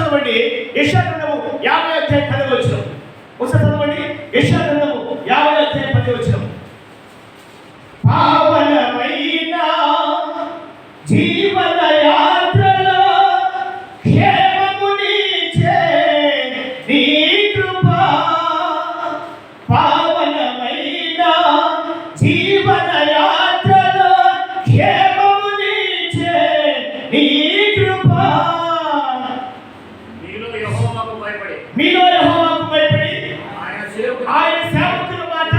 చదవండి యెషయా గ్రంథము 50:10. ఒకసారి చదవండి యెషయా గ్రంథము 50:10. పావనమైన జీవన యాత్రలో క్షేమమునిచ్చే నీ కృప, పావనమైన జీవన యాత్రలో క్షేమమునిచ్చే నీ కృప. మీలో యెహోవాకు భయపడి ఆయన సేవకుల మాట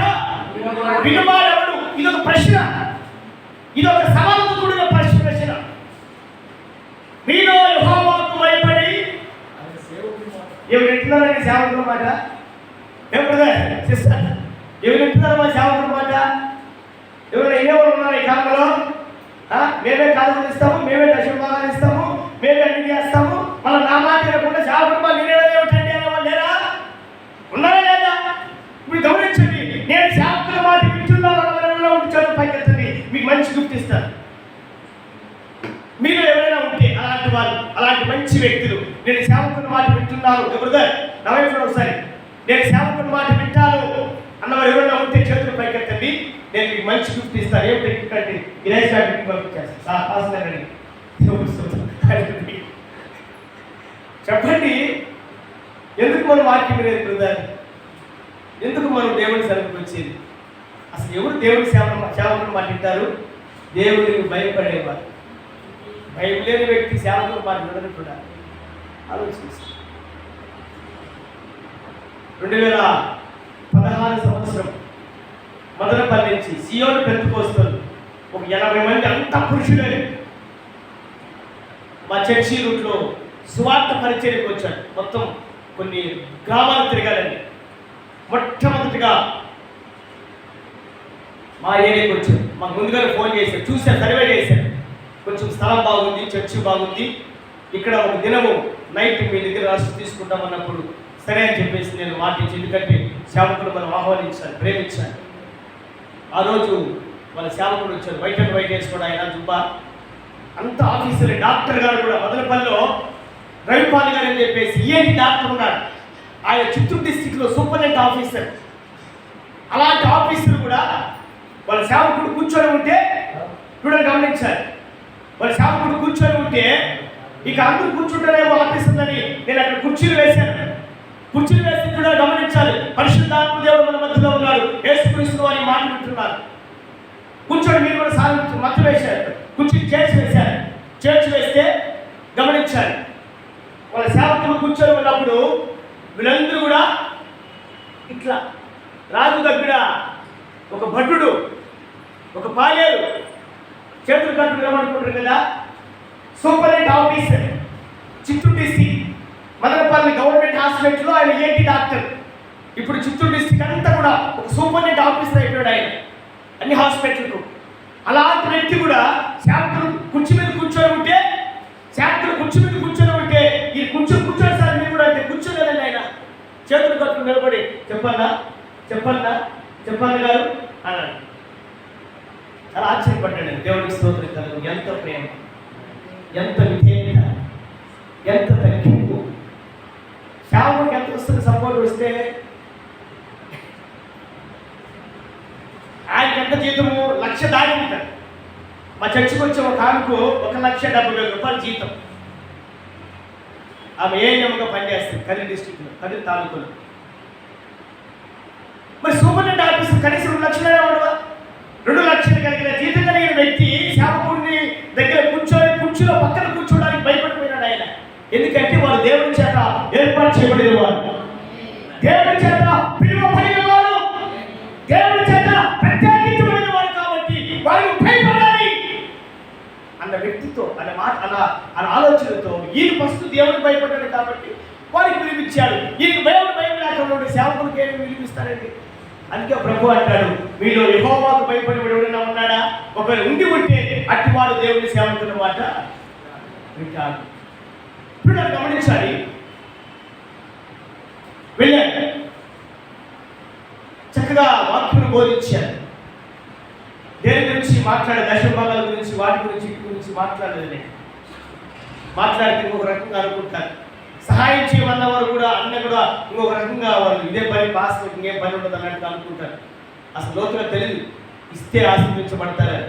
వినువాడెవడు? ఇదొక ప్రశ్న, ఇదొక సవాలుతో కూడిన ప్రశ్న. మీలో యెహోవాకు భయపడి ఎవరు వింటున్నారండి సేవకుల మాట? ఏం బ్రదర్ సిస్టర్, ఎవరు వింటున్నారు మా సేవకుల మాట? ఎవరు ఎన్నెవరు ఉన్నారు ఈ కాలంలో? మేమే కాలం ఇస్తాము, మేమే దశమ భాగాలు ఇస్తాము, మేమే అన్ని చేస్తాము, మళ్ళీ నా మాట వినకుండా సేవకుల మాట వినేవాళ్ళు ఏమిటండి అనేవాళ్ళు లేరా? ఉన్నారా లేదా? ఇప్పుడు గమనించండి, నేను సేవకుల మాట వింటున్నాను ఉంటే చదువు పైకెత్తండి, మీకు మంచి గిఫ్ట్ ఇస్తాను. మీరు ఎవరైనా ఉంటే అలాంటి వాళ్ళు, అలాంటి మంచి వ్యక్తులు, నేను సేవకుల మాట వింటున్నాను బ్రదర్ నా వైఫ్ ఒకసారి నేను సేవకుల మాట వింటాను అన్నవారు ఎవరైనా ఉంటే చేతులు పైకెత్తండి, నేను మీకు మంచి గిఫ్ట్ ఇస్తాను. ఏమిటంటే ఇలాంటి పంపించేస్తాను. చెప్పండి, ఎందుకు మనం వాక్యం లేదు బ్రదర్? ఎందుకు మనం దేవుని సన్నిధికి వచ్చేది? అసలు ఎవరు దేవుని సేవకులు మాట్లాడతారు? దేవుడికి భయపడేవారు. భయం లేని వ్యక్తి సేవకులు మాట్లాడని కూడా ఆలోచిస్తారు. 2016 సంవత్సరం మదనపల్లి నుంచి సియోను పెంతుకోస్తారు ఒక 80 మంది, అంతా పురుషులే మా చర్చి రూట్లో సువార్త పరిచర్యకు వచ్చాడు. మొత్తం కొన్ని గ్రామాలు తిరగాలండి. మొట్టమొదటిగా మా ఏరియాకి వచ్చారు. మాకు ముందుగానే ఫోన్ చేశారు, చూశారు, సర్వే చేశారు. కొంచెం స్థలం బాగుంది, చర్చి బాగుంది, ఇక్కడ ఒక దినము నైట్ మీ దగ్గర రాసి తీసుకుంటామన్నప్పుడు సరే అని చెప్పేసి నేను మాటించి, ఎందుకంటే సేవకులు మనం ఆహ్వానించాలి, ప్రేమించాలి. ఆ రోజు వాళ్ళ సేవకులు వచ్చారు, వైట్ అండ్ వైట్ వేసుకోవడం, ఆయన జుబ్బా అంత ఆఫీసర్. డాక్టర్ గారు కూడా మదనపల్లిలో రవిపాల్ గారు అని చెప్పేసి ఏంటి డాక్టర్ ఉన్నాడు, ఆయన చిత్తూరు డిస్టిక్లో సూపరింటెండెంట్ ఆఫీసర్. అలాంటి ఆఫీసర్ కూడా వాళ్ళ సేవకుడు కూర్చొని ఉంటే చూడండి, గమనించాలి. వాళ్ళ సేవకుడు కూర్చొని ఉంటే ఇక అందరూ కూర్చుంటారేమో ఆఫీసర్లని నేను అక్కడ కుర్చీలు వేశాను. కుర్చీలు వేసి కూడా గమనించాలి, పరిశుద్ధాత్మ దేవుడు మన మధ్యలో ఉన్నాడు, యేసుక్రీస్తు వారి మాట వింటున్నారు. కూర్చొని మీరు కూడా సాధించి మధ్య వేశారు, కుర్చీ చేర్చి వేశారు. చేర్చి వేస్తే గమనించాలి, వాళ్ళ సేవకులు కూర్చొని ఉన్నప్పుడు వీళ్ళందరూ కూడా ఇట్లా రాజు దగ్గర ఒక భటుడు, ఒక పాలేరు చేతులు కట్టు నిలబడుకుంటారు కదా. Superintendent officer, Chittoor district Madanapalle government హాస్పిటల్లో ఆయన ఏంటి డాక్టర్. ఇప్పుడు చిత్తూరు డిస్టిక్ అంతా కూడా ఒక సూపరింటెండెంట్ ఆఫీసర్ అయిపోయాడు ఆయన, అన్ని హాస్పిటల్కు. అలాంటి వ్యక్తి కూడా సేవకులు కుర్చీ మీద కూర్చొని ఉంటే, సేవకులు కుర్చీ మీద కూర్చొని ఉంటే ఈ కూర్చొని సార్ మీరు కూడా అంటే కూర్చోలేదండి. ఆయన చేతులు కట్టుకుని నిలబడి చెప్పన్నా చెప్పన్నా చెప్పన్న గారు అన్నాడు. చాలా ఆశ్చర్యపడ్డాడు. దేవుడికి స్తోత్రం కలుగు. ఎంత ప్రేమ, ఎంత విధేయత, ఎంత తగ్గింపు. సేవకుడికి ఎంత వస్తుంది సపోర్ట్ వస్తే? ఆయనకి ఎంత జీతము? 1,00,000 దాటి ఉంటాడు. మా చర్చికి వచ్చే ఒక ఆమెకు 1,70,000 రూపాయలు జీతం. ఆమె ఏఎన్ఎంగా పనిచేస్తుంది కదిరి డిస్ట్రిక్ట్లో, కదిరి తాలూకులో. మరి సూపరింటెండెంట్ ఆఫీసర్ కనీసం 2 లక్షలైనా ఉండవా? 2 లక్షలు కలిగిన జీతం కలిగిన వ్యక్తి సేవకుడిని దగ్గర కూర్చొని కుర్చీలో పక్కన కూర్చోడానికి భయపడిపోయినాడు ఆయన. ఎందుకంటే వారు దేవుడి చేత ఏర్పాటు చేయబడిన వారు, దేవుడి చేత పిలువబడిన వారు, దేవుడి చేత ప్రత్యేకించబడిన వారు. కాబట్టి వారికి భయపడాలి అన్న వ్యక్తితో, అన్న మాట, అన్న ఆలోచనతో ఈయన ఫస్ట్ దేవుడికి భయపడ్డాడు కాబట్టి వారికి విలువిచ్చాడు. ఈయనకి భయం లేకుండా సేవకుడికి ఏమి విలువిస్తారండి? అందుకే ప్రభు అంటాడు, మీలో యెహోవాకు భయపడేవాడు ఎవరైనా ఉన్నాడా? ఒకవేళ ఉంటే అట్టివాడు దేవుని సేవకుల మాట వింటాడు. ఇప్పుడు నన్ను గమనించాలి. వెళ్ళాను, చక్కగా వాక్యం బోధించాను. దేని గురించి మాట్లాడే, దశభాగాల గురించి, వాటి గురించి, వీటి గురించి మాట్లాడలేదు. నేను మాట్లాడితే ఒక రకంగా అనుకుంటాను, సహాయం చేయమన్నవారు కూడా అన్న కూడా ఇంకొక రకంగా వాళ్ళు ఇదే పని పాస్టర్ ఇంకేం పని ఉండదు అన్నట్టు అనుకుంటారు. అసలు లోతుగా తెలియదు ఇస్తే ఆశీర్వదించబడతారని.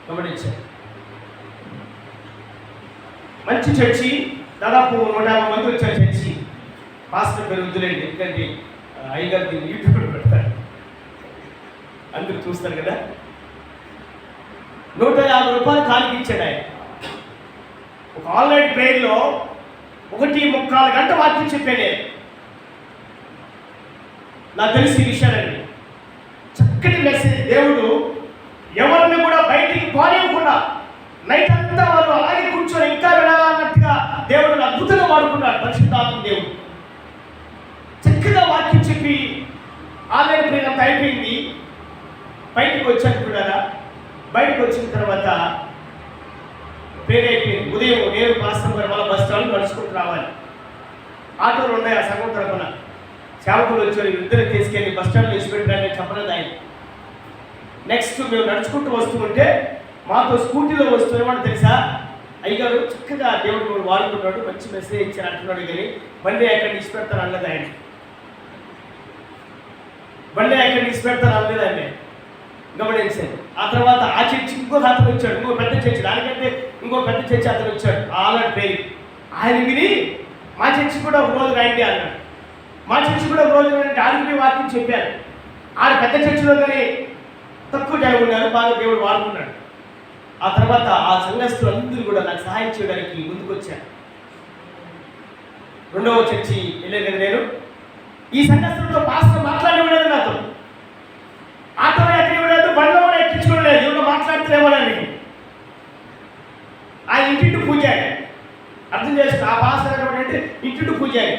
గమనించారు. మంచి చర్చి, దాదాపు 150 మంది వచ్చారు చర్చి. పాస్టర్ పేరు వద్దులేండి, ఎందుకంటే అయ్యగారు దీన్ని యూట్యూబ్లో పెడతారు, అందరూ చూస్తారు కదా. 150 రూపాయలు కాలికి ఇచ్చాడు ఆయన. ఒక ఆన్లైన్ ప్రేయర్లో 1.25 గంట వాక్యం చెప్పాను. నాకు తెలిసి ఈ విషయాలండి. చక్కటి మెసేజ్. దేవుడు ఎవరిని కూడా బయటికి పోనివ్వకుండా నైట్ అంతా వాళ్ళు అలాగే కూర్చొని ఇంకా వినాలన్నట్టుగా దేవుడు అద్భుతంగా వాడుకున్నాడు. పరిశుద్ధాత్మ దేవుడు చక్కగా వాక్యం చెప్పి ఆన్లైన్ ప్రేయర్ అంతా అయిపోయింది. బయటకు వచ్చాను కూడా. బయటకు వచ్చిన తర్వాత ప్రేయర్ అయిపోయింది. ఉదయం నేను పాస్టర్ గారు మళ్ళీ బస్ స్టాండ్ నడుచుకుంటూ రావాలి. ఆటోలు ఉన్నాయి ఆ సంఘం తరపున. సేవకులు వచ్చారు, ఇద్దరు తీసుకెళ్ళి బస్ స్టాండ్లో విడిచిపెట్టారని చెప్పలేదు ఆయన. నెక్స్ట్ మేము నడుచుకుంటూ వస్తుంటే మాతో స్కూటీలో వస్తున్నామని తెలుసా, అయ్యగారు చక్కగా దేవుడు వాడుకున్నాడు, మంచి మెసేజ్ ఇచ్చారు అంటున్నాడు, కానీ బండి ఎక్కడ విడిచిపెడతాను అన్నది ఆయన. బండి ఎక్కడ విడిచిపెడతాను అన్నది ఆయన. గమనించాను. ఆ తర్వాత ఆ చర్చికి ఇంకొక అతను వచ్చాడు, ఇంకో పెద్ద చర్చి, దానికంటే ఇంకో పెద్ద చర్చి అతను వచ్చాడు. ఆల్రెడీ పేరు ఆయన విని మా చర్చి కూడా ఒక రోజు రండి అన్నాడు. మా చర్చి కూడా ఒక రోజు రండి ఆడికి వాక్యం చెప్పారు. ఆడ పెద్ద చర్చిలో కానీ తక్కువ జనం ఉన్నారు, బాగా దేవుడు వాడుకున్నాడు. ఆ తర్వాత ఆ సంఘస్థులు అందరూ కూడా నాకు సహాయం చేయడానికి ముందుకొచ్చారు. రెండవ చర్చి వెళ్ళాను కదా నేను. ఈ సంఘస్థులతో పాస్టర్ మాట్లాడేవాడు నాతో. ఆటో ఎక్కడేవాడు, బండ్లో కూడా ఎక్కించుకోలేదు, ఎవరు మాట్లాడుతులేమోనని. ఆ ఇంటింటి పూజారి అర్థం చేసుకుని ఆ పాస్టర్ అంటే ఇంటింటి పూజారి.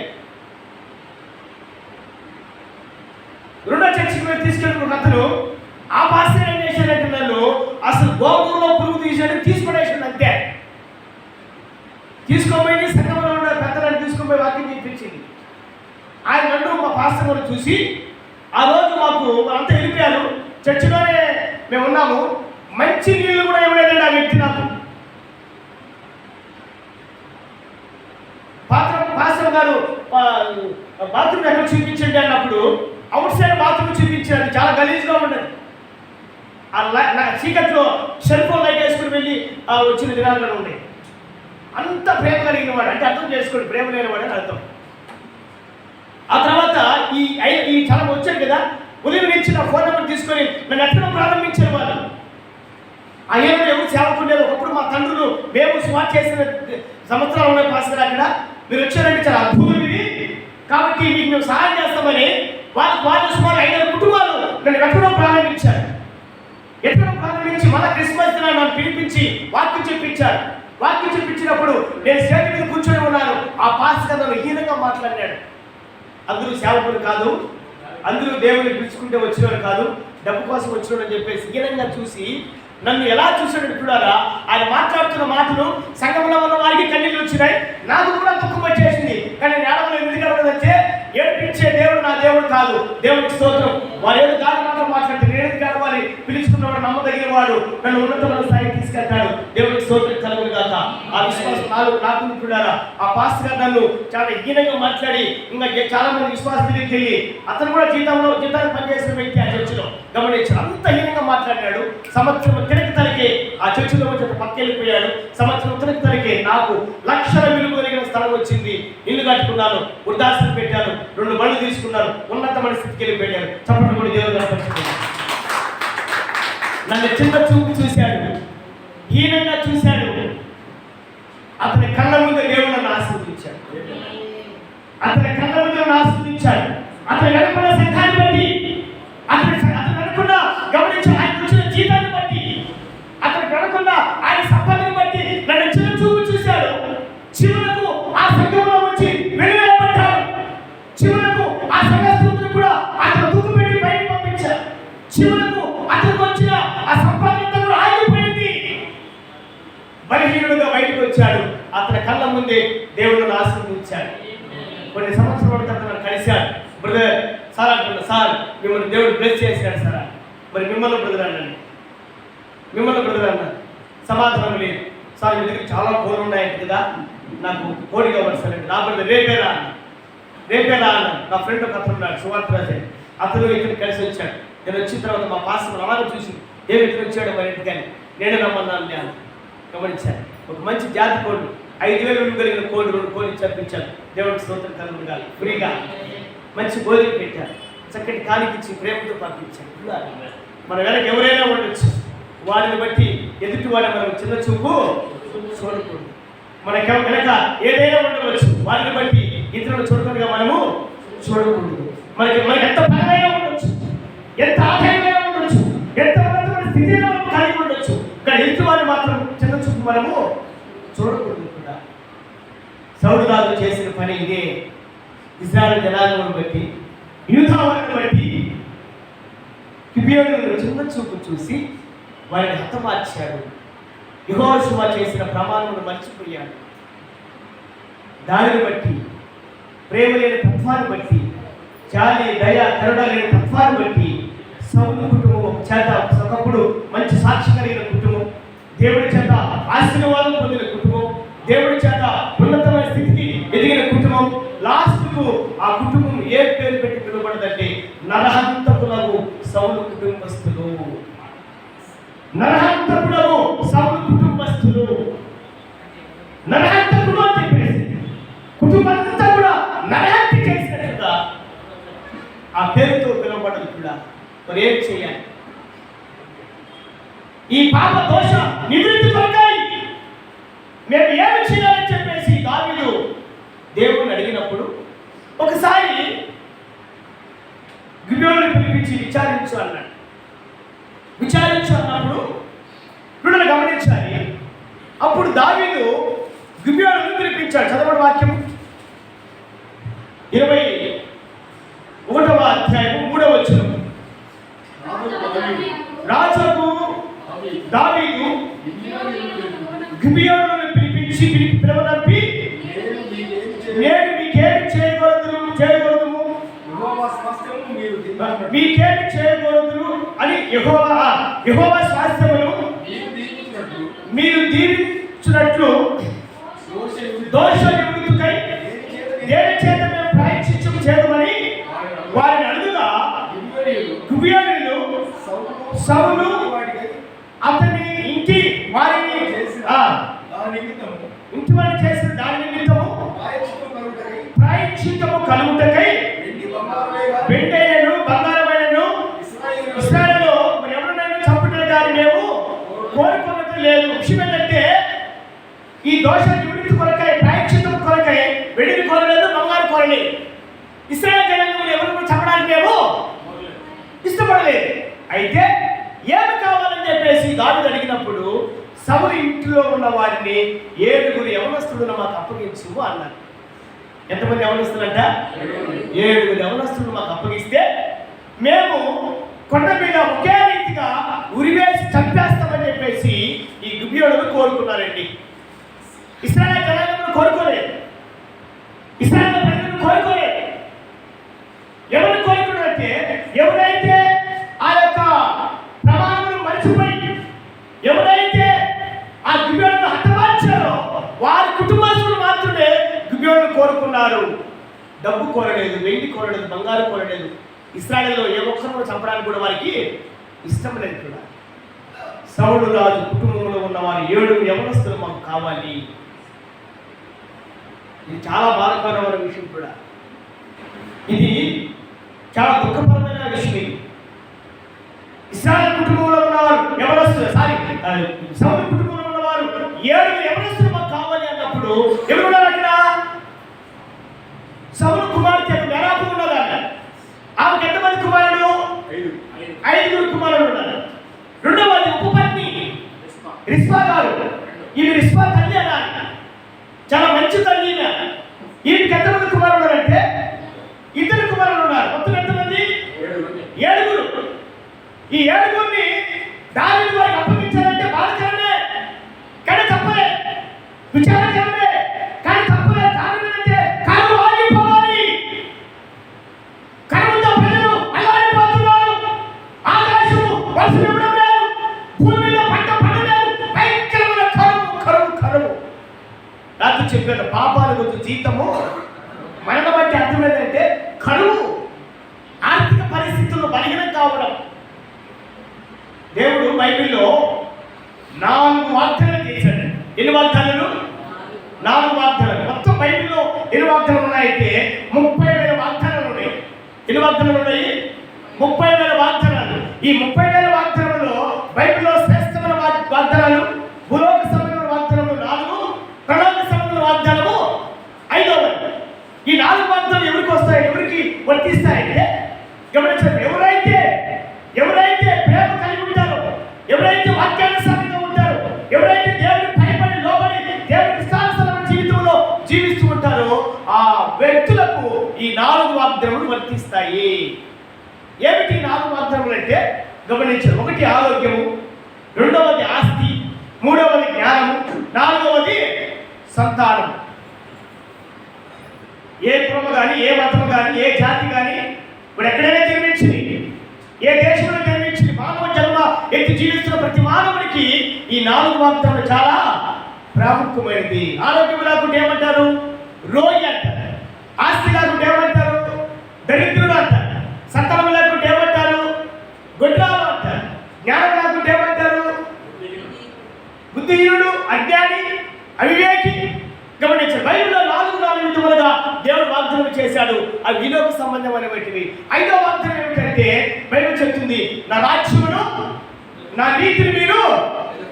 రెండో చర్చికి తీసుకెళ్ళిన అతను ఆ పాస్టర్ ఏం చేశాడంటే నన్ను అసలు గోపురంలో పురుగు తీసాడు, తీసుకునేసాడు అంతే. తీసుకోపోయి సంఘంలో ఉన్న పెద్దలను తీసుకుపోయి వాక్యం చెప్పించింది. ఆయన నన్ను మా పాస్టర్ గారు చూసి ఆ రోజు మాకు అంతా వెళ్ళిపోయారు, చర్చిలోనే మేము ఉన్నాము, మంచి నీళ్ళు కూడా ఇవ్వలేదండి ఆ వ్యక్తి నాకు. పాస్టర్ గారు బాత్రూమ్ ఎక్కడ చూపించండి అన్నప్పుడు అవుట్ సైడ్ బాత్రూమ్ చూపించారు, చాలా గలీజ్గా ఉండదు. ఆ చీకట్లో సెల్ ఫోన్ లైట్ వేసుకుని వెళ్ళి వచ్చిన దినాలు ఉన్నాయి. అంత ప్రేమ కలిగిన వాడు అంటే అర్థం చేసుకోండి, ప్రేమ లేనివాడు అని అర్థం. ఆ తర్వాత ఈ చాలా వచ్చాడు కదా, ఉదయం నుంచి నా ఫోన్ నెంబర్ తీసుకొని నన్ను ఎత్తడం ప్రారంభించారు వాళ్ళు. ఆ ఏమైనా ఎవరు సేవకుండేది. ఒకప్పుడు మా తండ్రులు మేము స్మార్ట్ చేసిన సంవత్సరాలు ఉన్నాయి పాస్టర్ అక్కడ, మీరు వచ్చారంటే చాలా అద్భుతం ఇది, కాబట్టి మీకు మేము సహాయం చేస్తామని వాళ్ళు సుమారు 5 కుటుంబాలు నన్ను ఎత్తడం ప్రారంభించారు. ఎత్తడం ప్రారంభించి మళ్ళీ క్రిస్మస్ దినాన్ని నన్ను పిలిపించి వాక్యం చెప్పించారు. వాక్యం చెప్పించినప్పుడు నేను స్టేజ్ మీద కూర్చొని ఉన్నాను. ఆ పాస్టర్ నన్ను హీనంగా మాట్లాడినాడు. అందరూ సేవకులు కాదు, అందరూ దేవుని పిలుచుకుంటే వచ్చినవారు కాదు, డబ్బు కోసం వచ్చినాడు అని చెప్పేసి హీనంగా చూసి నన్ను ఎలా చూసాడు చూడారా. ఆయన మాట్లాడుతున్న మాటలు సంఘంలో ఉన్న వారికి కన్నీళ్ళు వచ్చినాయి, నాకు కూడా దుఃఖం వచ్చేసింది. కానీ నేడవలు ఎందుకు వచ్చే ఏడిపించే దేవుడు నా దేవుడు కాదు. దేవుడికి స్తోత్రం. వారు ఏదో దాని మాత్రం మాట్లాడితే నేను కావాలి, పిలుచుకున్నవాడు నమ్మదగిన వాడు, నన్ను ఉన్నతమైన స్థాయికి తీసుకెళ్తాడు. దేవుడికి స్తోత్రం కలుగును గాక. ఆ విశ్వాసం నాకు చూడారా. ఆ పాస్టర్ గారు నన్ను చాలా హీనంగా మాట్లాడి ఇంకా చాలా మంది విశ్వాసం దగ్గరికి వెళ్ళి, అతను కూడా జీతాన్ని పనిచేసిన వ్యక్తి ఆ చర్చిలో, గమనించారు. అంత హీనంగా మాట్లాడినాడు. సంవత్సరం తిరిగి తనకి ఆ చర్చిలో వచ్చి పక్క వెళ్ళిపోయాడు. సంవత్సరం తిరిగి తనకి నాకు లక్షల విలువ కలిగిన స్థలం వచ్చింది, ఇల్లు కట్టుకున్నాను, వృద్ధాశ్రమం పెట్టాను, 2 బండ్లు తీసుకున్నాను, ఉన్నతమైన స్థితికి వెళ్ళిపోయాడు. చప్పట్లు కూడా దేవుడు కనపరుచుకున్నాడు. నన్ను చిన్న చూపు చూశాడు, హీనంగా చూశాడు. అతని కళ్ళ ముందు దేవుడు నన్ను ఆశీర్వదించాడు. అతని కళ్ళ ముందు నన్ను ఆశీర్వదించాడు. అతని వెనుకున్న సంఘాన్ని బట్టి, అతని వెనుకున్న గమనించి ఆయన వచ్చిన జీతాన్ని బట్టి, అతని వెనుకున్న ఆయన సంపదను బట్టి నన్ను చిన్న చూపు చూశాడు. చివరకు ఆ సంఘంలో వచ్చి వెలువెట్టబడ్డాడు. చివరకు ఆ సంఘస్థులను కూడా అతను దుఃఖ పెట్టి బయటకు పంపించారు. చివరకు అతనికి వచ్చిన ఆ సంపాదన కూడా ఆగిపోయింది. బలహీనుడుగా బయటకు వచ్చాడు. అతని కళ్ళ ముందే దేవుడు ఆశీర్వదించాడు. కొన్ని సంవత్సరాల తర్వాత నన్ను కలిశాడు. బ్రదర్ సార్ అంటున్నా, సార్ మిమ్మల్ని దేవుడు బ్లెస్ చేశాడు సార్. మరి మిమ్మల్ని బ్రదర్ అన్నాను, మిమ్మల్ని బ్రదర్ అన్నాను. సమాధానం లేదు. సార్ మీ దగ్గర చాలా ఫోన్లు ఉన్నాయంట కదా, నాకు కోడి కావాలి సార్ అంటే, నా బ్రదర్ రేపేరా అన్న. నా ఫ్రెండ్ ఒక అతను ఉన్నాడు, సువార్త రాజే, అతను ఇక్కడ కలిసి వచ్చాడు. నేను వచ్చిన తర్వాత మా పాస్టర్ అలాగే చూసి ఏమి ఇక్కడ వచ్చాడు మరి ఇంటికని నేనే రమ్మన్నాను నేను గమనించాను. ఒక మంచి జాతి కోళ్ళు 5,000 విలువ కలిగిన కోళ్ళు 2 కోళ్ళు చంపించాను. దేవుడికి స్తోత్రం కలుగుగాలి. ఫ్రీగా మంచి భోజనం పెట్టారు, చక్కటి కానికిచ్చి ప్రేమతో పంపించారు. మన వెనక ఎవరైనా ఉండొచ్చు, వాడిని బట్టి ఎదుటి వాడిని మనం చిన్న చూపు చూడకూడదు. మనకి వెనక ఏదైనా ఉండవచ్చు, వాడిని బట్టి ఇతరులను చూడకుండా మనము చూడకూడదు. మనకి ఎంత బలమైనా ఉండొచ్చు, ఎంత ఆదాయమైనా ఉండొచ్చు, ఎంత ఉన్నతమైన స్థితిలో మనం కలిగి ఉండొచ్చు, కానీ ఎదుటి వాడిని మాత్రం చిన్న చూపు మనము చూడకూడదు. కూడా సౌలు రాజు చేసిన పని ఇదే. ఇశ్రాయేలు జనాంగం బట్టి, యూదా వారిని బట్టి గిబియోనులను చిన్న చూపు చూసి వారిని హతమార్చాడు. యెహోషువ చేసిన ప్రమాణమును మర్చిపోయాడు. దానిని బట్టి, ప్రేమ లేని తత్వాన్ని బట్టి, జాలి దయ కరుణ లేని తత్వాన్ని బట్టి సౌలు కుటుంబం చేత ఒకప్పుడు మంచి సాక్షి కలిగిన కుటుంబం, దేవుడి చేత ఆశీర్వాదం పొందిన కుటుంబం, దేవుడి చేత ఉన్నతమైన స్థితికి ఎదిగిన కుటుంబం, లాస్ట్కు ఆ కుటుంబం ఏ పేరు పెట్టి పిలువబడదంటే నరహంతకులకు సౌలు కుటుంబస్తులు. నరహంతకులకు సౌలు కుటుంబస్తులు. నరహంతకుడు అని చెప్పేసి కుటుంబంతా కూడా నరహత్య చేసినట్టుగా ఆ పేరుతో పిలువబడదు. కూడా మరి ఏం చేయాలి? ఈ పాప దోష నివృత్తి కొరకై మేము ఏమి చేయాలని చెప్పేసి దావీదు దేవుణ్ణి అడిగినప్పుడు ఒకసారి గిబియోనుని పిలిపించి విచారించు అన్నాడు. విచారించు అన్నప్పుడు వీళ్ళని గమనించాలి. అప్పుడు దావీదు గిబియోనుని పిలిపించాడు. చదవడం వాక్యం 21వ అధ్యాయం 3వ వచనం. రాజుకు దావీదు గిబియోనుని పిలిపించి పిలువనంపి, నేను మీకేమి చేయకూడదు మీకేమి చేయకూడదు అని యెహోవా స్వాస్థ్యమును మీరు దీవించినట్లు దోష నివృత్తికై దేని చేత మేము ప్రాయశ్చిత్తము చేద్దామని వారిని అడుగుగా, గిబియోనీయులు సౌలు అతని ఇంటి వారిని చేసిన దాని నిమిత్తము ప్రాయశ్చిత్తము కలుగుటకై వెంటైనను బంగారమైనను ఇశ్రాయేలులో మరి ఎవరినైనా చంపుటని దాన్ని మేము కోరుకోవటం లేదు. విషయం ఏంటంటే ఈ దోష నివృత్తి కొరకై, ప్రాయశ్చిత్తం కొరకై వెండిని కోరలేదు, బంగారు కోరలేదు. ఇశ్రాయేలు జనాంగం ఎవరిని చంపడానికి మేము ఇష్టపడలేదు. అయితే ఏమి కావాలని చెప్పేసి దావీదు అడిగినప్పుడు సౌలు ఇంటిలో ఉన్న వారిని 7 యవనస్తులను మాకు అప్పగించు అన్నారు. ఎంతమంది యవనస్తులంట? 7 యవనస్తులను మాకు అప్పగిస్తే మేము కొండ మీద ఒకే రీతిగా ఉరివేసి చంపేస్తామని చెప్పేసి ఈ గిబియోనులు కోరుకున్నారండి. ఇశ్రాయేలు జనాంగం కోరుకోలేదు, ఇశ్రాయేలు ప్రజలను కోరుకోలేదు. ఎవరిని కోరుకున్నారంటే ఎవరైతే ఆ యొక్క ప్రమాణమును మర్చిపోయి ఎవరైతే ఆ గిబియోనును హతమార్చారో వారి కుటుంబస్తులు మాత్రమే గిబియోనును కోరుకున్నారు. డబ్బు కోరలేదు, వెండి కోరలేదు, బంగారు కోరలేదు. ఇశ్రాయేలులో ఏ ఒక్కరు చంపడానికి కూడా వారికి ఇష్టం లేదు. కూడా సౌలు రాజు కుటుంబంలో ఉన్న వారి 7 యవనస్తులు మాకు కావాలి. ఇది చాలా బాధాకరమైన విషయం. కూడా ఇది చాలా దుఃఖపరమైన విషయం. ఇశ్రాయేలు కుటుంబంలో ఉన్నవారు యవనస్తులు, సౌలు కుటుంబంలో ఉన్నవారు 7 యవనస్తులు మాకు కావాలి అన్నప్పుడు ఎవరున్నారు అక్కడ? సౌలు కుమార్తె మెరాబు ఉన్నదా? ఆమెకు ఎంతమంది కుమారుడు? 5 కుమారులు ఉన్నారు. రెండవది ఉపపత్ని రిస్పా గారు. ఈమె రిస్పా తల్లి అన్నారు, చాలా మంచి తల్లి. ఈమెకి ఎంతమంది కుమారులు ఉన్నారంటే 2 కుమారులు ఉన్నారు. మొత్తం ఎంతమంది? 7. ఈ 7 దావీదు వారికి అప్పగించాలంటే బాధకరమే, కానీ తప్పలే. విచారకరమే, కానీ తప్పలే. దావీదు అంటే కరువు ఆగిపోవాలి. కరువుతో ప్రజలు అల్లాడిపోతున్నారు. ఆకాశము వర్షం ఇవ్వడం లేదు, భూమి మీద పంట పండలేదు. భయంకరమైన కరువు. రాత్రి చెప్పాను, జీతము మరణం. అంటే అర్థం ఏంటంటే కరువు, ఆర్థిక పరిస్థితుల్లో బలహీనం కావడం. దేవుడు బైబిల్లో 4 వాగ్దానాలు చేశాడు. ఎన్ని వాగ్దానాలు? 4 వాగ్దానాలు. మొత్తం బైబిల్లో ఎన్ని వాగ్దానాలు ఉన్నాయంటే 30,000 వాగ్దానాలు ఉన్నాయి. ఎన్ని వాగ్దానాలు ఉన్నాయి? 30,000 వాగ్దానాలు. ఈ 30,000 వాగ్దానాలలో బైబిల్లో శ్రేష్టమైన వాగ్దానాలు, భూలోక సంబంధమైన వాగ్దానాలు 4, ప్రణాళిక సంబంధమైన వాగ్దానము 5వ. ఈ 4 వాగ్దానాలు ఎవరికి వస్తాయి, ఎవరికి వర్తిస్తాయంటే గమనించండి. ఎవరైతే ప్రేమ కలిగి ఉంటారో, ఎవరైతే వాక్యానుసారంగా ఉంటారో, ఎవరైతే దేవుడికి భయపడి లోబడి దేవుడికి ఇష్టానుసారమైన జీవితంలో జీవిస్తూ ఉంటారో ఆ వ్యక్తులకు ఈ 4 వాగ్దానాలు వర్తిస్తాయి. ఏమిటి 4 వాగ్దానాలు అంటే గమనించండి. 1 ఆరోగ్యము, 2వది ఆస్తి, 3వది జ్ఞానము, 4వది సంతానం. ఏ కులము కానీ, ఏ మతము కానీ, ఏ జాతి కానీ ఇప్పుడు ఎక్కడైనా జన్మించింది, ఏ దేశంలో జన్మించింది, మానవ జన్మ ఎత్తి జీవిస్తున్న ప్రతి మానవుడికి ఈ 4 వాగ్దానాలు చాలా ప్రాముఖ్యమైనది. ఆరోగ్యం లేకుంటే ఏమంటారు? రోగి అంటారు. ఆస్తి లేకుంటే ఏమంటారు? దరిద్రుడు అంటారు. సంతానం లేకుంటే ఏమంటారు? గొడ్రాలు అంటారు. జ్ఞానం లేకుంటే ఏమంటారు? బుద్ధిహీనుడు, అజ్ఞాని, అవివేకి. గమనించండి. బైబిల్లో 4 విధములుగా దేవుడు వాగ్దానం చేశాడు. అవి విలోక సంబంధమైనవి. 5వ వాగ్దానం ఏమిటంటే బైబిల్ చెప్తుంది, నా రాజ్యమును నా నీతిని మీరు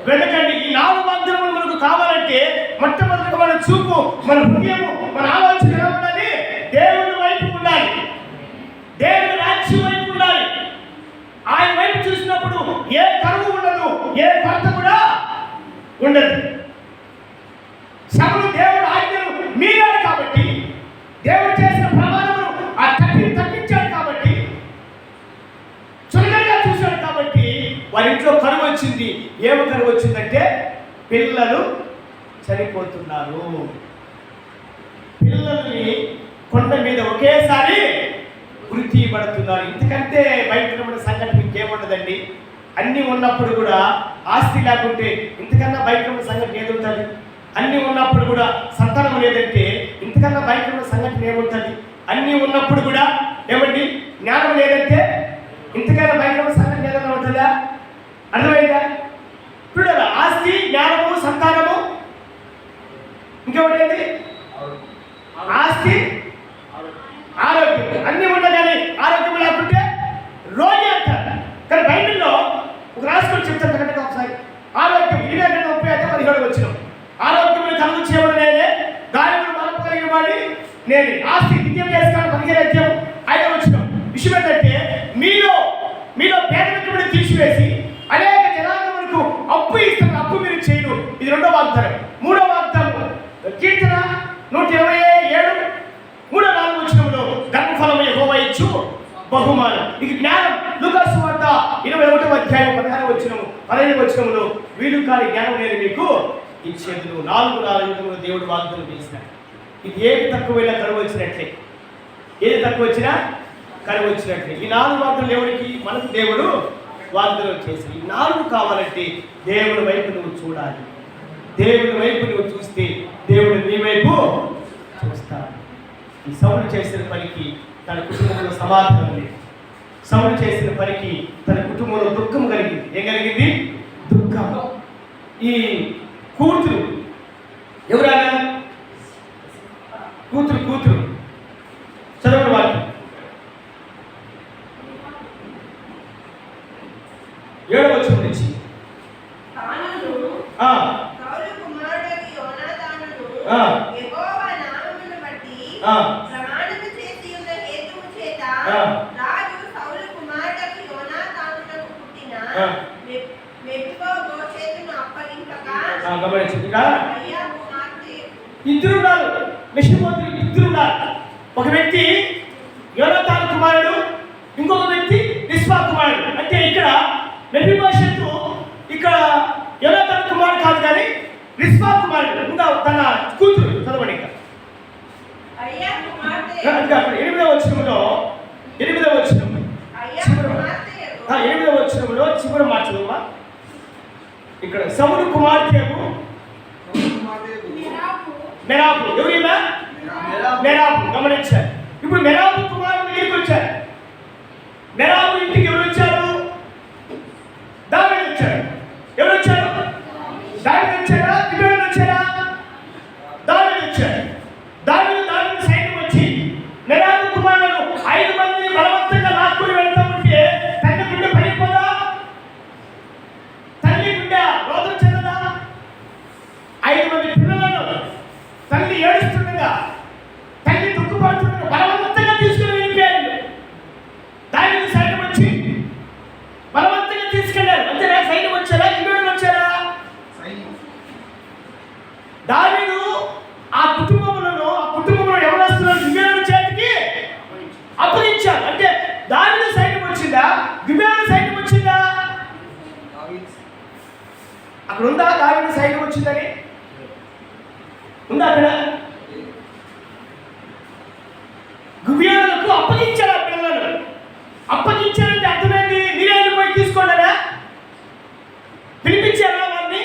వెతకండి. ఈ 4 వాగ్దానములు మనకు కావాలంటే మొట్టమొదటిగా మన చూపు, మన హృదయము, మన ఆలోచన ఎలా ఉండాలి? దేవుని వైపు ఉండాలి. దేవుని రాజ్యం వైపు ఉండాలి. ఆయన వైపు చూసినప్పుడు ఏ కరువు ఉండదు, ఏ కొరత కూడా ఉండదు. సభలు దేవుడు ఆజ్ఞలు మీరాడు కాబట్టి, దేవుడు చేసిన ప్రమాణమును ఆ తప్పించాడు కాబట్టి, చులకనగా చూశాడు కాబట్టి వారి ఇంట్లో కరువు వచ్చింది. ఏమి కరువు వచ్చిందంటే పిల్లలు చనిపోతున్నారు. పిల్లల్ని కొండ మీద ఒకేసారి గురి తీయబడుతున్నారు. ఇంతకంటే భయంకరమైన సంఘటన ఇంకేముండదండి. అన్నీ ఉన్నప్పుడు కూడా ఆస్తి లేకుంటే ఇంతకన్నా భయంకరమైన సంఘటన ఏదుంటుంది? అన్నీ ఉన్నప్పుడు కూడా సంతానం లేదంటే ఇంతకన్నా భయంకరమైన సంఘటన ఏముంటుంది? అన్నీ ఉన్నప్పుడు కూడా ఏమండి జ్ఞానం లేదంటే ఇంతకన్నా భయంకరమైన సంఘటన ఏదైనా ఉంటుందా? అర్థమైందా? ఇప్పుడు ఆస్తి, జ్ఞానము, సంతానము, ఇంకొకటి ఏంటి? ఆస్తి, ఆరోగ్యం. అన్నీ ఉండగానే ఆరోగ్యం లేకుంటే రోగి అంటారు. కానీ బైబిల్లో ఒక రాసుకొని చెప్తాను కనుక ఒకసారి. ఆరోగ్యం 25:17 వచ్చిన ఆరోగ్యములు కలుగు చేయబడినే గాయములు మనపు కలిగిన వాడి నేను. ఆస్తి నిత్యం చేసుకోవాలి 15:5 వచ్చిన విషయం ఏంటంటే మీలో పేదరికమును తీసివేసి అనేక జనాంగములకు అప్పు ఇస్తున్న అప్పు మీరు చేయను. ఇది 2వ వాగ్దానం. 3వ వాగ్దానం కీర్తన 127 3-4 వచనములో గర్భఫలము యెహోవా ఇచ్చు బహుమానం. ఇది జ్ఞానం. లూకా సువార్త 21:16 వచనము 15 వచనములో వీలు కాని జ్ఞానం నేను మీకు ఇచ్చేందుకు 4 విధములు దేవుడు వాగ్దానం చేసినాడు. ఇది ఏది తక్కువైనా కరువు వచ్చినట్లే, ఏది తక్కువ వచ్చినా కరువు వచ్చినట్లే. ఈ 4 వాగ్దానాలు ఎవరికి? మనకు దేవుడు వాగ్దానం చేసి. ఈ 4 కావాలంటే దేవుని వైపు నువ్వు చూడాలి. దేవుని వైపు నువ్వు చూస్తే దేవుడు నీ వైపు చూస్తాడు. ఈ సౌలు చేసిన పనికి తన కుటుంబంలో సమాధానం లేదు. సౌలు చేసిన పనికి తన కుటుంబంలో దుఃఖం కలిగింది. ఏం కలిగింది? దుఃఖం. ఈ కూతురు ఎవరైనా కూతురు చదవని వాక్యం 7వ వచనం నుంచి ఇద్దరున్నారు. మెషిపోతులు ఇద్దరున్నారు. ఒక వ్యక్తి యోనాతాను కుమారుడు, ఇంకొక వ్యక్తి రిస్పా కుమారుడు. అంటే ఇక్కడ మెఫీబోషెతు ఇక్కడ యోనాతాను కుమారుడు కాదు కానీ రిస్పా కుమారుడు. ఇంకా తన కూతురు చదవండి. 8వ వచనంలో 8వ వచనంలో చివరి మార్చదమ్మా. ఇక్కడ సౌలు కుమార్తె మెరాబు. ఎవరైనా గమనించారు. ఇప్పుడు మెరాబు కుమారుడు దగ్గరికి వచ్చారు. మెరాబు ఇంటికి ఎవరు వచ్చారు? దావీదు వచ్చాడు. ఎవరు వచ్చారు? దావీదు వచ్చాడా? గిబియోను వచ్చాడా? దావీదు వచ్చాడు. దావీదు సైన్యం వచ్చి మెరాబు కుమారుడు 5 మంది బలవంతంగా లాక్కుని వెళ్తా ఉంటే తల్లి గుండె పడిపోదా? తల్లి గుండె రోదన చెందదా? 5 మంది పిల్లలను తల్లి ఏడుస్తుండగా, తల్లి దుఃఖపడుతుండగా బలవంతంగా తీసుకుని వెళ్ళిపోయాడు. దావీదు సైన్యం వచ్చి బలవంతంగా తీసుకెళ్లారు. అంతేనా? సైన్యం వచ్చారా? గిబియోను వచ్చారా? దావీదు ఆ కుటుంబంలో ఎవరు వస్తున్నారు? గిబియోను చేతికి అప్పగించారు. అంటే దావీదు సైన్యం వచ్చిందా? గిబియోను సైన్యం వచ్చిందా? అక్కడ ఉందా దావీదు సైన్యం వచ్చిందని? ఉందా అక్కడ? గిబియోనులకు అప్పగించారు. ఆ పిల్లలను అప్పగించారంటే అర్థమైంది. మీరే పోయి తీసుకోండి, పిలిపించారా వారిని?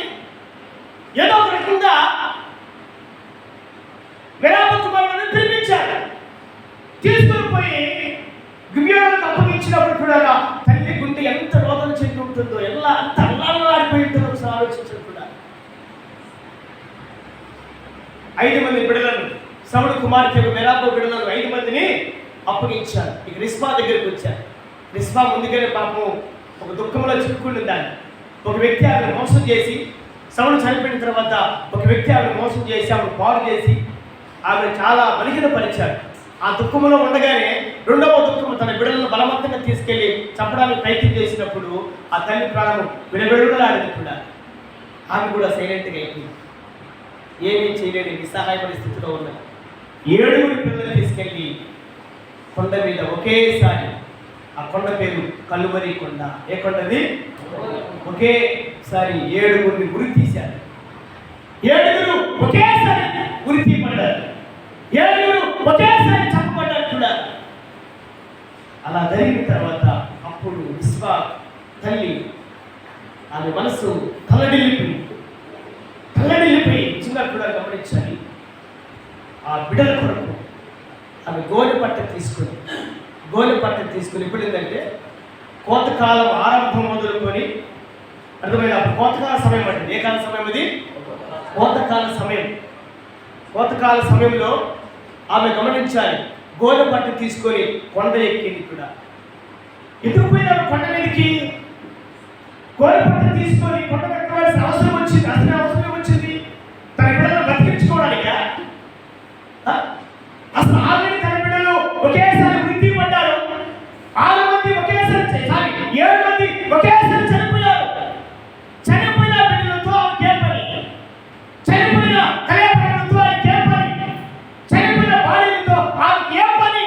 ఏదో ఒక రకంగా మెరాబు కుమారులను పిలిపించారు. తీసుకొని పోయి గిబియోనులకు అప్పగించినప్పుడు కూడా తల్లి గుండె ఎంత రోదన చెంది ఉంటుందో, ఎలా అంత అల్లాడిపోయి ఉంటుందో ఒకసారి ఆలోచించారు కూడా. 5 మంది బిడ్డలను, సౌలు కుమార్తె మెరాబు బిడ్డలను 5 మందిని అప్పగించారు. ఇక రిస్పా దగ్గరికి వచ్చారు. రిస్పా ముందుగానే పాపం ఒక దుఃఖంలో చిక్కుకుని దాన్ని. ఒక వ్యక్తి ఆవిడ మోసం చేసి, సౌలు చనిపోయిన తర్వాత ఒక వ్యక్తి ఆవిడ మోసం చేసి ఆవిడ పాడు చేసి ఆవిడ చాలా బలహీనపరిచారు. ఆ దుఃఖంలో ఉండగానే రెండవ దుఃఖము తన బిడ్డలను బలవంతంగా తీసుకెళ్లి చంపడానికి ప్రయత్నం చేసినప్పుడు ఆ తల్లి ప్రాణం విడబెడులాడింది కూడా. ఆమె కూడా సైలెంట్గా అయిపోయింది. ఏమీ చేయలేని నిస్సహాయపడే స్థితిలో ఉన్న 7 పిల్లలు తీసుకెళ్ళి కొండ మీద ఒకేసారి, ఆ కొండ పేరు కలువరి కొండ. ఏ కొండది? ఒకేసారి 7 ఉరి తీశారు. 7 ఒకేసారి ఉరి తీయబడ్డారు. 7 ఒకేసారి చంపబడ్డారు కూడా. అలా జరిగిన తర్వాత అప్పుడు రిస్పా తల్లి ఆమె మనసు తల్లడిల్లిపోయి నిజంగా కూడా గమనించాలి. ఆ బిడ్డల కొరకు ఆమె గోనె పట్ట తీసుకుని ఇప్పుడు ఏంటంటే కోతకాలం ఆరంభం మొదలుకొని అర్థమైన కోతకాల సమయం అంటే ఏ కాల సమయం అది? కోతకాల సమయంలో ఆమె గమనించాలి. గోనె పట్ట తీసుకొని కొండ ఎక్కింది కూడా. ఎందుకు పోయిన కొండ మీదకి? గోనె పట్ట తీసుకొని కొండ ఎక్కవలసిన అవసరం వచ్చింది. అసలు అవసరం వచ్చింది తన బిడ్డలను బతికించుకోవడానికా? అసలు ఆల్రెడీ తన బిడ్డలు ఒకేసారి వృద్ధి పడ్డారు. 6 మంది ఒకేసారి 7 మంది ఒకేసారి చనిపోయారు. చనిపోయిన బిడ్డలతో ఆమె పని, చనిపోయిన కళ్యాణతో ఆమె పని, చనిపోయిన భార్యలతో ఆమె పని.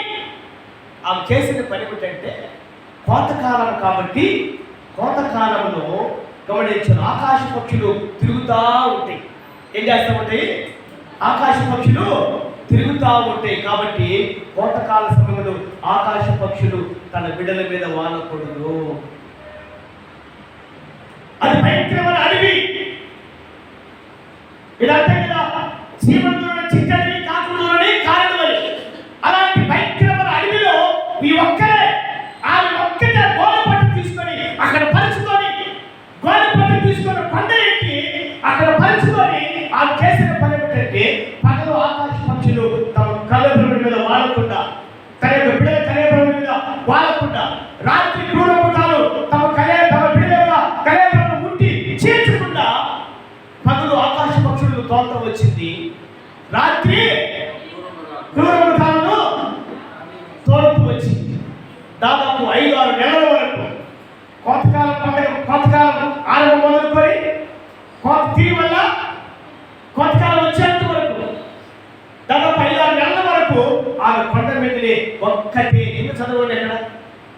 ఆమె చేసిన పని ఏమిటంటే కోతకాలం కాబట్టి కోతకాలంలో గమనించిన ఆకాశ పక్షులు తిరుగుతూ ఉంటాయి. ఏం చేస్తూ ఉంటాయి? ఆకాశ పక్షులు తిరుగుతూ ఉంటాయి. కాబట్టి కోతకాల సమయంలో ఆకాశ పక్షులు తన బిడ్డల మీద వాలకూడదు. అది భయంకరమైన అడవి. ఇదంతా కదా శ్రీమంతుడు చిట్టడివి, కాకుడుని, కారణమని అలాంటి భయంకరమైన అడవిలో ఈ ఒక్కరే ఆమె ఒక్కటే గోనె పట్టు తీసుకొని అక్కడ పరుచుకొని కొండ ఎక్కి అక్కడ పరుచుకొని ఆమె చేసిన పని ఏమిటంటే పగలు ఆకాశ పక్షులు తమ కళేబరం మీద వాలకుండా, తన యొక్క బిడ్డల కళేబరం మీద వాలకుండా, రాత్రి క్రూరమృగాలు తమ బిడ్డల కళేబరం ముట్టి చీల్చకుండా పగలు ఆకాశ పక్షులకు తోట వచ్చింది. రాత్రి క్రూరమృగాలను తోడుతూ వచ్చింది. దాదాపు 5-6 నెలల వరకు కోతకాలం ఆరంభం మొదలుకొని కోత తీరి వల్ల కోతకాలం వచ్చేంత వరకు దాదాపు 5-6 నెలల వరకు ఆమె కొండ మీదనే ఒక్కటి. కింద చదవండి, ఎక్కడ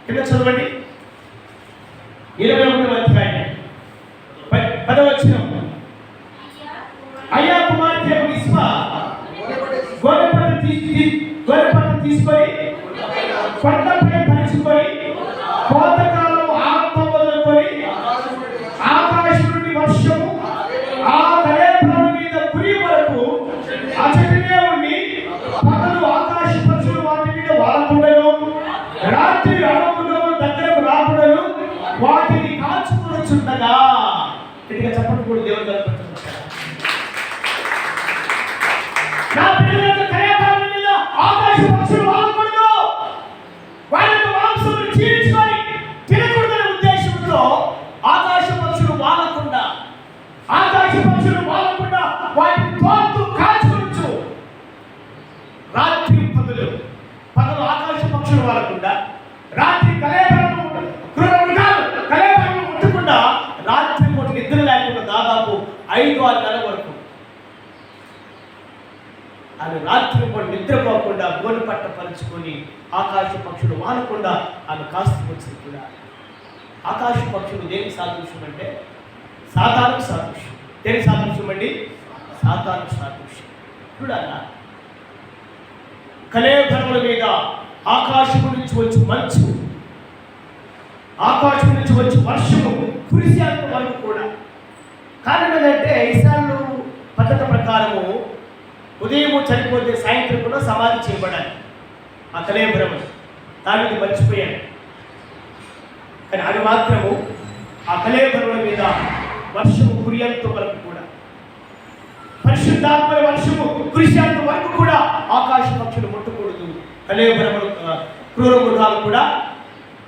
కింద చదవండి. 21వ అధ్యాయం 10వ వచనం. అయ్యా కుమార్తె రిస్పా గోనె పట్ట తీసుకొని కొండపై పరుచుకొని కోతకాలం ఆరంభం మొదలుకొని ఆకాశం నుండి వర్షము ఆ కళేబరం మీద కురి వరకు అచటనే ఉండి పగలు ఆకాశ పక్షులు రాత్రి అడవులను దగ్గరకు రాకుడను వాటిని కాచుకొనుచుండగా. గట్టిగా చెప్పండి కూడా దేవుని కనపడుతున్నారు. నా పిల్లలకు కరేపాల మీద ఆకాశ పక్షులు వాలకూడదు, వాళ్ళకు మాంసం చీల్చుకొని తినకూడదనే ఉద్దేశంతో ఆకాశ పక్షులు వాలకుండా వాటిని తోలుతూ కాచుకొనొచ్చు. రాత్రి పగలు ఆకాశ పక్షులు వాలకుండా, రాత్రి క్రూర మృగాలు కలేబరము ముట్టకుండా, రాత్రి పూట నిద్ర లేకుండా దాదాపు 5-6 నెలల వరకు ఆమె రాత్రి పూట నిద్రపోకుండా గోలు పట్ట పరుచుకొని ఆకాశ పక్షులు వాలకుండా ఆమె కాస్తూ వచ్చింది కూడా. ఆకాశ పక్షులు దేనికి సాదృశ్యం అంటే సాతాను సాదృశ్యం. దేనికి సాదృశ్యం అండి? సాతాను సాదృశ్యం. చూడాలా, కలేబరముల మీద ఆకాశము నుంచి వచ్చి మంచు, ఆకాశం నుంచి వచ్చి వర్షము కురిసేంత వరకు కూడా. కారణం ఏంటంటే ఇస్రాయేలు పద్ధతి ప్రకారము ఉదయం చనిపోతే సాయంత్రం కూడా సమాధి చేయబడాలి. ఆ కలేబరములు దానికి మర్చిపోయాను. కానీ అది మాత్రము ఆ కలేబరముల మీద వర్షము కురియంత వరకు కూడా, పరిశుద్ధాత్మ వర్షము కురిసేంత వరకు కూడా ఆకాశ పక్షులు ముట్టకూడదు, కలేబరములు క్రూర మృగాలు కూడా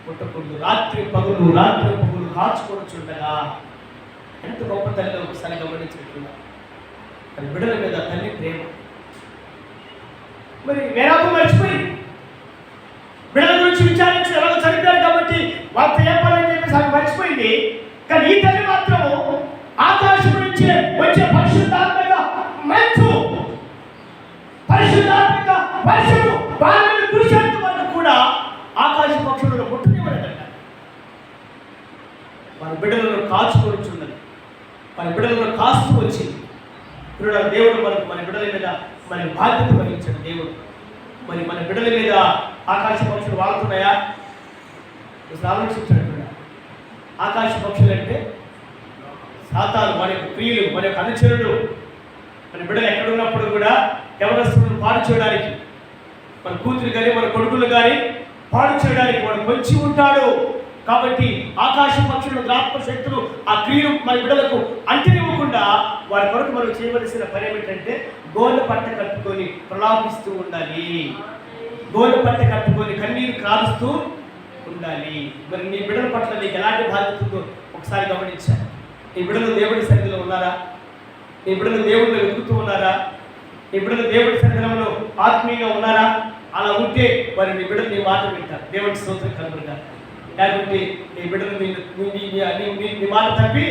ముట్టకూడదు. రాత్రి పగులు కాచుకొనుచుండగా. ఎంత గొప్ప తల్లి ఒకసారి గమనించినట్టుగా అది బిడ్డల మీద తల్లి ప్రేమ. మరి వేరాకు మర్చిపోయింది, బిడ్డల గురించి విచారించి ఎలాగో చనిపోయారు కాబట్టి వాళ్ళతో ఏం పని చెప్పేసి ఆమె మర్చిపోయింది. కానీ ఈ తల్లి మాత్రము ఆకాశం నుంచి వచ్చే పరిశుద్ధాత్మక మంచు, పరిశుద్ధాత్మక వర్షము వాళ్ళ మీద కురిసేంత వరకు కూడా ఆకాశ పక్షులను ముట్టనివ్వలేదంట. మన బిడ్డలను కాచుకొనుచున్నది, మన బిడ్డలను కాస్తూ వచ్చింది. ఇప్పుడు దేవుడు మన బిడ్డల మీద మన బాధ్యత వహించాడు దేవుడు. మరి మన బిడ్డల మీద ఆకాశ పక్షులు వాడుతున్నాయా? ఆలోచించాడు. ఆకాశ పక్షులు అంటే సాతాను, మన యొక్క ప్రియులు, మన యొక్క అనుచరుడు. మన బిడ్డలు ఎక్కడున్నప్పుడు కూడా యవనస్తులను పాడు చేయడానికి, మన కూతురు కానీ మన కొడుకులు కానీ పాడు చేయడానికి వాడు వచ్చి ఉంటాడు. కాబట్టి ఆకాశ పక్షుల జ్ఞాపక శక్తులు ఆ క్రియలు మన బిడ్డలకు అంటనివ్వకుండా వారి కొరకు మనం చేయవలసిన పని ఏమిటంటే గోళ్ళ పట్ట కట్టుకొని ప్రలాపిస్తూ ఉండాలి, గోళ్ళ పట్ట కట్టుకొని కన్నీరు కారుస్తూ ఉండాలి. మరి నీ బిడ్డల పట్ల నీకు ఎలాంటి బాధ్యత ఉందో ఒకసారి గమనించాలి. నీ బిడ్డలు దేవుడి సన్నిధిలో ఉన్నారా? నీ బిడ్డలు దేవుడిని వెతుకుతూ ఉన్నారా? నీ బిడ్డలు దేవుడి సన్నిధిలో ఆత్మీయంగా ఉన్నారా? అలా ఉంటే మరి నీ బిడ్డలు నీ మాట వింటారు. దేవుడి స్తోత్రం కలుగుతారు. లేకపోతే నీ బిడ్డలు నీ మాట తప్పి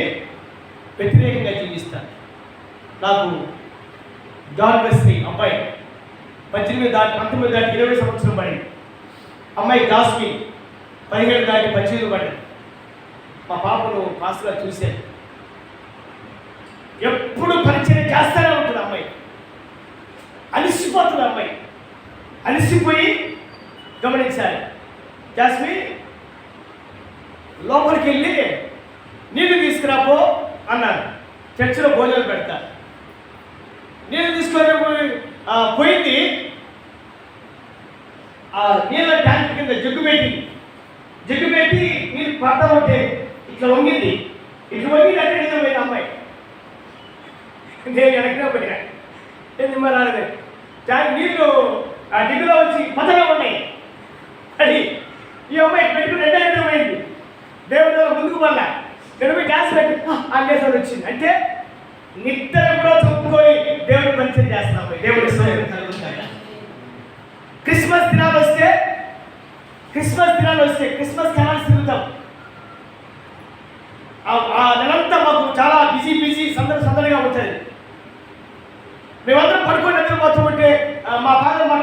వ్యతిరేకంగా జీవిస్తారు. నాకు జాన్ వెస్లీ అబ్బాయి 18 దాటి 20 సంవత్సరం పడింది. అమ్మాయి జాస్మిన్ 17 దాటి 18 పడింది. మా పాపను పాస్గా చూశాను. ఎప్పుడు పరిచయం చేస్తూనే ఉంటుంది అమ్మాయి. అలిసిపోతుంది అమ్మాయి. అలిసిపోయి గమనించాలి, జాస్మిన్ లోపలికి వెళ్ళి నీళ్ళు తీసుకురాపో అన్నాను. చర్చిలో భోజనాలు పెడతా. నీళ్ళు తీసుకొని పోయింది. ఆ నీళ్ళ ట్యాంక్ కింద జగ్గు పెట్టి నీళ్ళు పడతా ఉంటే ఇట్లా వంగింది. అంటే నిజం పోయింది అమ్మాయి. నేను వెనకనే పోయినా. ఏంది మరి రాలేదు. ట్యాంక్ నీళ్ళు ఆ డిగ్గులో వచ్చి పదగా ఉన్నాయి. అది ఈ అమ్మాయి పెట్టుకుని 2 పోయింది. దేవుడు ముందుకు పడలే. నేను గ్యాస్ పెట్టి అన్నేసారి వచ్చింది. అంటే నిద్ర కూడా చెప్పుకొని దేవుడు పరిచయం చేస్తున్నాం. దేవుడు క్రిస్మస్ దినాలు వస్తే క్రిస్మస్ కెనాల్స్ తిరుగుతాం. ఆ నెలంతా మాకు చాలా బిజీ సందడిగా ఉంటుంది. మేమందరం పడుకొని నిద్రపోతూ ఉంటే మా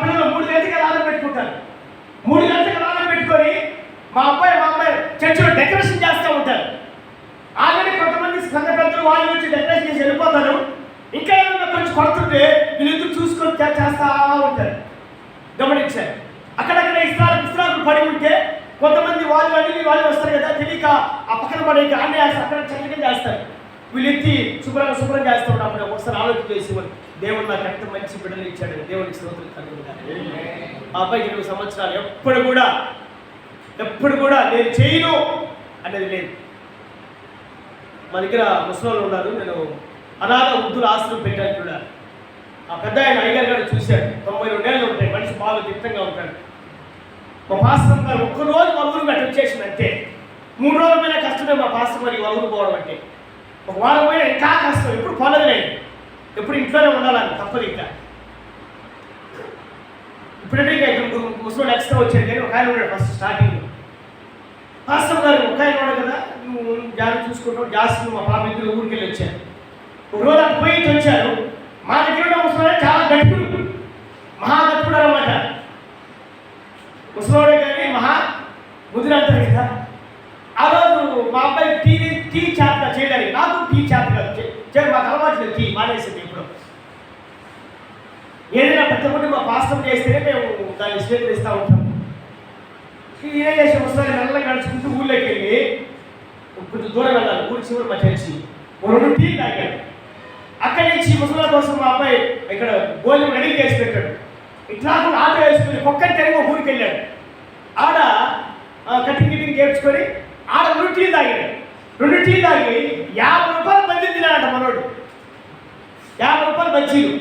పిల్లలు 3 గంటలకు అలారం పెట్టుకుంటారు. 3 గంటలకు అలారం పెట్టుకొని మా అమ్మాయి చర్చిలో డెకరేషన్ చేస్తూ ఉంటారు. ఆల్రెడీ కొంతమంది సంఘ పెద్దలు వాళ్ళు వచ్చి డెకరేషన్ చేసి వెళ్ళిపోతారు. ఇంకా ఏమైనా కొంచెం కొడుతుంటే వీళ్ళిద్దరు చూసుకొని చేస్తూ ఉంటారు. గమనించారు. అక్కడక్కడ ఇస్రాకులు పడి ఉంటే కొంతమంది వాళ్ళు వస్తారు కదా, తెలియక ఆ పక్కన పడే అన్నీ అక్కడ చక్కగా చేస్తారు. వీళ్ళు ఎత్తి శుభ్రం చేస్తూ ఉన్నప్పుడు ఒకసారి ఆలోచన చేసి దేవుడు నాకు ఎంత మంచి బిడ్డలు ఇచ్చాడు. దేవుడికి స్తోత్రం కలుగుతుంది. ఆ అబ్బాయికి 20 సంవత్సరాలు. ఎప్పుడు కూడా ఎప్పుడు కూడా నేను చేయను అనేది లేదు. మా దగ్గర ముసలోళ్ళు ఉన్నారు, నేను అనాథ వృద్ధుల ఆశ్రమం పెట్టాను కూడా. ఆ పెద్ద ఆయన అయ్యగారు గారు చూశాడు, 92 ఏళ్ళు ఉంటాయి, మనిషి బాగా దిట్టంగా ఉంటాడు. మా పాస్టర్ గారు ఒక్కరోజు వలుగురు పెట్టి వచ్చేసింది అంతే. 3 రోజుల పైన కష్టమే మా పాస్టర్ గారికి వలుగురు పోవడం అంటే. ఒక వారం పోయినా ఇంకా కష్టం, ఎప్పుడు పొలగలేదు, ఎప్పుడు ఇంట్లోనే ఉండాలని తప్పదు. ఇంకా ఇప్పుడంటే ఇంకా ముసలోడు ఎక్స్ట్రా వచ్చాడు, కానీ ఒక ఆయన ఉన్నాడు ఫస్ట్ స్టార్టింగ్. పాస్టర్ గారు ఒక ఆయన ఉన్నాడు కదా, నువ్వు జాగ్రత్త చూసుకుంటావు, జాస్తి మా పాప ఇద్దరు ఊరికి వెళ్ళి వచ్చారు. ఒక రోజు అటు పోయి వచ్చారు. మా దగ్గర ఉన్న ముసలోడే చాలా గట్టిపుడు, మహా గట్టిపుడు అనమాట. ముసలోడే కానీ మహా ముదిరి అంటారు కదా. ఆ రోజు మా అబ్బాయి టీ చేత చేయడానికి, నాకు టీ చేత కాదు, మాకు అలవాటు లేదు, టీ మానేసింది. ఇప్పుడు ఏదైనా ప్రతి ఒక్కటి మా పాస్టర్ చేస్తేనే మేము దాన్ని స్వీకరిస్తూ ఉంటాం. ఏం చేసే ముసలి మెల్లగా నడుచుకుంటూ ఊళ్ళోకి వెళ్ళి కొంచెం దూరం వెళ్ళాలి, ఊరి చివరి మా చర్చి 2 టీ తాగాడు. అక్కడి నుంచి ముసలి కోసం మా అబ్బాయి ఇక్కడ భోజనం రెడీ చేసి పెట్టాడు. ఇట్లా ఆటో వేసుకుని ఒక్కరి టైం ఊరికి వెళ్ళాడు. ఆడ కటింగ్ చేర్చుకొని ఆడ 2 టీ తాగాడు. 2 టీ తాగి 50 రూపాయలు బజ్జీలు తినాడంట మనోడు. 50 రూపాయలు బజ్జీలు.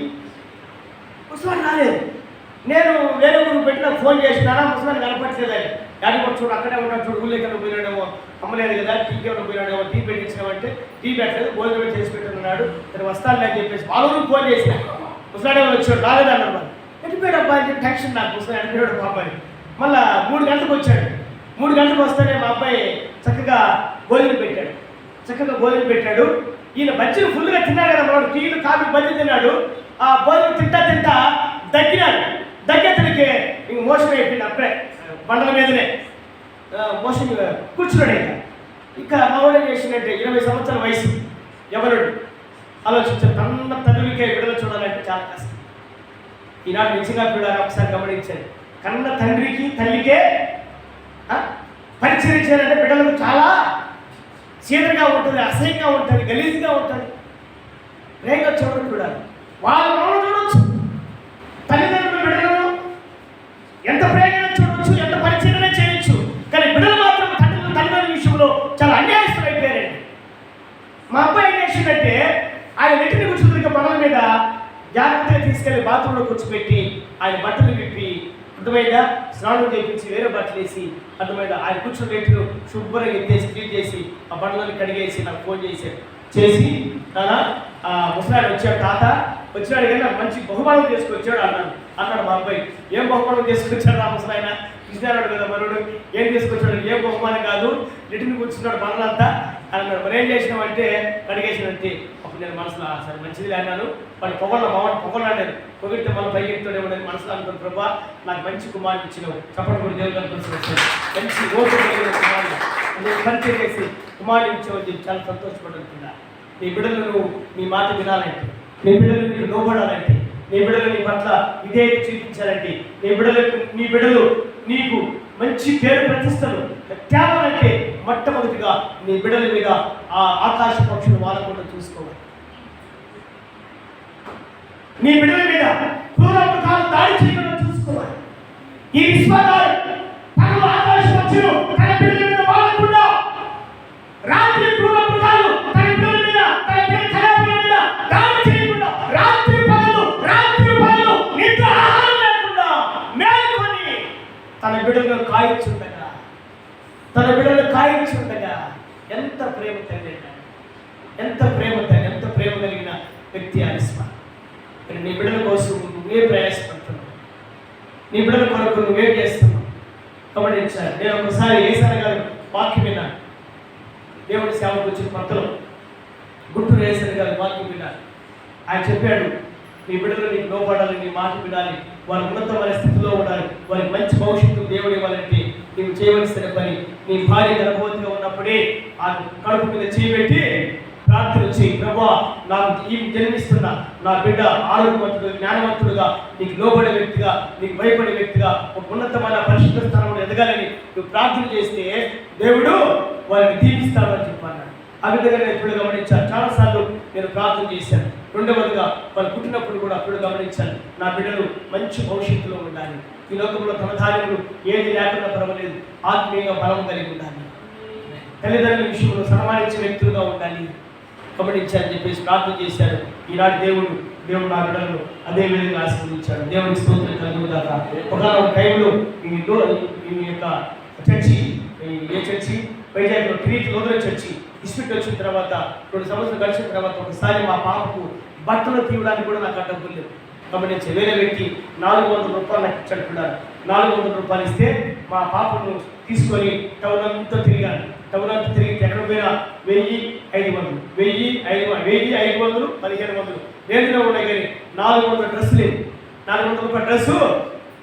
ముసలాన్ని రాలేదు. నేను వేరే ఊరికి పెట్టిన ఫోన్ చేసినారా, ముసలాన్ని కనపట్లేదని. డాడీ చూడు అక్కడే ఉన్నాడు, చూడు ఊళ్ళో ఎక్కడ పోయినాడేమో, అమ్మలేదు కదా, టీకి ఏమైనా పోయినాడేమో, టీ పెట్టించినామంటే టీ పెట్టలేదు, భోజనం చేసి పెట్టుకున్నాడు, తను వస్తాను అని చెప్పేసి వాళ్ళకి ఫోన్ చేసిన. ముసలాడే వచ్చాడు, రాలేదన్నారు. వాళ్ళు ఎట్టిపోయాడు అబ్బా అని చెప్పి టెన్షన్ నాకు. ముసలాడు ఎట్టిపోయాడు పాపని. మళ్ళీ 3 గంటలకు వచ్చాడు. 3 గంటలకు వస్తేనే మా అబ్బాయి చక్కగా భోజనం పెట్టాడు. ఈయన బజ్జీలు ఫుల్గా తిన్నాడు కదా, మనోడు టీలు కాఫీ బజ్జీ తిన్నాడు. ఆ భోజనం తింటా దగ్గినాడు. దగ్గరికి ఇంక మోషన్ అయిపోయింది. అప్పుడే బండల మీదనే మోషన్ కూర్చున్నాడు. ఇంకా మా వాడు ఏం చేసినట్టే 20 సంవత్సరాల వయసు ఎవరుడు ఆలోచించారు. తన తల్లికే బిడ్డలు చూడాలంటే చాలా కష్టం. ఈనాడు నిజంగా చూడాలి. ఒకసారి గమనించారు, కన్న తండ్రికి తల్లికే పరిచయం చేయాలంటే బిడ్డలకు చాలా సీదరగా ఉంటుంది, అసహ్యంగా ఉంటుంది, గలీజ్గా ఉంటుంది. ప్రేమగా చూడాలి. వాళ్ళ మనల్ని చూడవచ్చు, తల్లిదండ్రుల బిడ్డలను ఎంత ప్రేమగా చూడవచ్చు, ఎంత పరిచయమే చేయొచ్చు. కానీ బిడ్డలు మాత్రం తల్లిదండ్రుల విషయంలో చాలా అన్యాయస్తులు అయిపోయారండి. మా అబ్బాయి ఏం చేసిందంటే ఆయన వెంటనే కూర్చున్న పనుల మీద జాగ్రత్తగా తీసుకెళ్లి బాత్రూంలో కూర్చోబెట్టి ఆయన బట్టలు విప్పి, అర్థమైందా, స్నానం చేయించి వేరే బట్టలు వేసి, అర్థమైందా, ఆయన కూర్చుని పెట్టిన శుభ్రంగా ఎత్తేసి క్లీన్ చేసి ఆ బట్టలను కడిగేసి నాకు ఫోన్ చేసి ముసలాడు వచ్చాడు. తాత వచ్చినాడు కానీ నాకు మంచి బహుమానం తీసుకొచ్చాడు అన్నాడు మా అబ్బాయి. ఏం బహుమానం తీసుకొచ్చాడు రా ముసలాయన? కృష్ణారాడు కదా మరుడు. ఏం తీసుకొచ్చాడు? ఏం బహుమానం కాదు, లిటిని కూర్చున్నాడు పనులంతా అన్నాడు. మరి ఏం చేసినామంటే కడిగేసినంటే. అప్పుడు నేను మనసులో సరే మంచిది అన్నాను. వాడి పొగలాడాను. పొగిడితే మళ్ళీ పైకెత్తాడేమో అని మనసులో అనుకున్న ప్రభా, నాకు మంచి కుమారుని ఇచ్చినావు. చెప్పడం కూడా దేవుడు కనిపిస్తుంది. మంచి ఓటు కుమారుడు నేను పరిచయం చేసి కుమారుని ఇచ్చావని చెప్పి చాలా సంతోషపడుతున్నా. నీ బిడ్డలు నీ మాట వినాలంటే, నీ బిడ్డలు నీకు లోబడాలంటే, నీ బిడ్డలు నీ పట్ల విధేయత చూపించాలంటే, నీ బిడ్డలు నీకు మంచి పేరు ప్రతిష్టలు తేవాలంటే మొట్టమొదటిగా నీ బిడ్డల మీద ఆ ఆకాశ పక్షులు వాడకుండా చూసుకోవాలి. నీ బిడ్డల మీద క్రూరమృగాలు దాడి చేయకుండా చూసుకోవాలి. ఈ విశ్వదారు తను ఆకాశ పక్షులు తన బిడ్డల మీద వాడకుండా, రాత్రి క్రూరమృగాలు తన బిడ్డల మీద దాడి చేయకుండా, రాత్రి పగలు నిద్ర ఆహారం లేకుండా మేలుకొని తన బిడ్డలను కాయించుండగా ఎంత ప్రేమ తండ్రి, ఎంత ప్రేమ కలిగిన వ్యక్తి అలిస్మా. నీ బిడ్డల కోసం నువ్వే ప్రయాసపడుతున్నావు, నీ బిడ్డల కొరకు నువ్వే చేస్తున్నావు. కాబట్టి నేను ఒకసారి ఏసారి గారు వాక్యం విన్నాను. దేవుడి సేవకు వచ్చిన కొత్తలో గుంటూరు ఏసారి గారి వాక్యం విన్నాను. ఆయన చెప్పాడు, నీ బిడ్డలు నీకు లోపడాలి, నీ మాట వినాలి, వారి ఉన్నతమైన స్థితిలో ఉండాలి, వారికి మంచి భవిష్యత్తు దేవుడు ఇవ్వాలంటే నీవు చేయవలసిన పని, నీ భార్య గర్భవతిగా ఉన్నప్పుడే ఆ కడుపు మీద చేయబెట్టి ప్రార్థన చేయి. ప్రభువా, నాకు ఈ జన్మిస్తున్న నా బిడ్డ ఆరోగ్యవంతుడు, జ్ఞానవంతుడుగా, నీకు లోబడే వ్యక్తిగా, నీకు భయపడే వ్యక్తిగా, ఒక ఉన్నతమైన పరిశుద్ధ స్థానంలో ఎదగాలని నువ్వు ప్రార్థన చేస్తే దేవుడు వారిని దీవిస్తాడు అని చెప్పాను. ఆ విధంగా నేను ఇప్పుడు గమనించాను. చాలాసార్లు నేను ప్రార్థన చేశాను. రెండవదిగా వాళ్ళు పుట్టినప్పుడు కూడా అప్పుడు గమనించాలి, నా బిడ్డలు మంచి భవిష్యత్తులో ఉండాలి, ఈ లోకంలో ధనధాన్యములు ఏది లేకుండా పర్వాలేదు, ఆత్మీయంగా బలం కలిగి ఉండాలి, తల్లిదండ్రుల విషయంలో సన్మానించే వ్యక్తులుగా ఉండాలి, గమనించాలని చెప్పేసి ప్రార్థన చేశారు. ఈనాటి దేవుడు నా బిడ్డలను అదే విధంగా ఆశీర్వదించాడు. దేవుని స్తోత్రం కలుగుగాక. ఒకనొక టైంలో ఈ యొక్క చర్చి, ఏ చర్చి, వైజాగ్లో ట్రీట్ లోదర చర్చి ఇస్పిట్ వచ్చిన తర్వాత 2 సంవత్సరాలు గడిచిన తర్వాత ఒకసారి మా పాపకు బట్టలు తీయడానికి కూడా నాకు అడ్డంకులు లేవు. గమనించి వేరే వ్యక్తి 400 రూపాయలు నాకు ఇచ్చాడు కూడా. 400 రూపాయలు ఇస్తే మా పాపను తీసుకొని టౌన్ అంతా తిరిగాను. టౌన్ అంతా తిరిగి ఎక్కడ పోయినా 1500, 1500, 1500 రేంజ్లో ఉన్నాయి, కానీ 400 డ్రెస్ లేదు, 400 రూపాయల డ్రెస్సు